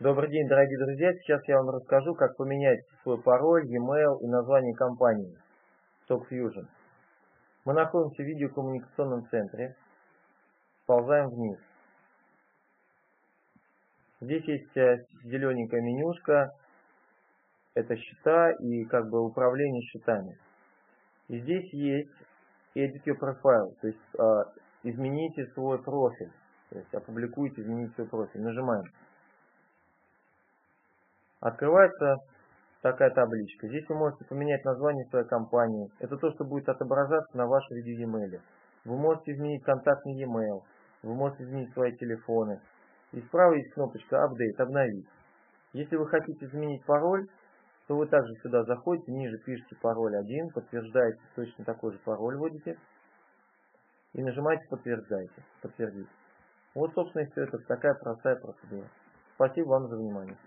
Добрый день, дорогие друзья! Сейчас я вам расскажу, как поменять свой пароль, e-mail и название компании TalkFusion. Мы находимся в видеокоммуникационном центре. Сползаем вниз. Здесь есть зелененькая менюшка. Это счета и управление счетами. И здесь есть Edit Your Profile, то есть измените свой профиль. То есть опубликуйте, измените свой профиль. Нажимаем. Открывается такая табличка. Здесь вы можете поменять название своей компании. Это то, что будет отображаться на вашем видео e-mail. Вы можете изменить контактный e-mail. Вы можете изменить свои телефоны. И справа есть кнопочка Update, обновить. Если вы хотите изменить пароль, то вы также сюда заходите, ниже пишите пароль 1, подтверждаете, точно такой же пароль вводите. И нажимаете подтверждайте, подтвердить. Вот, собственно, и все. Это такая простая процедура. Спасибо вам за внимание.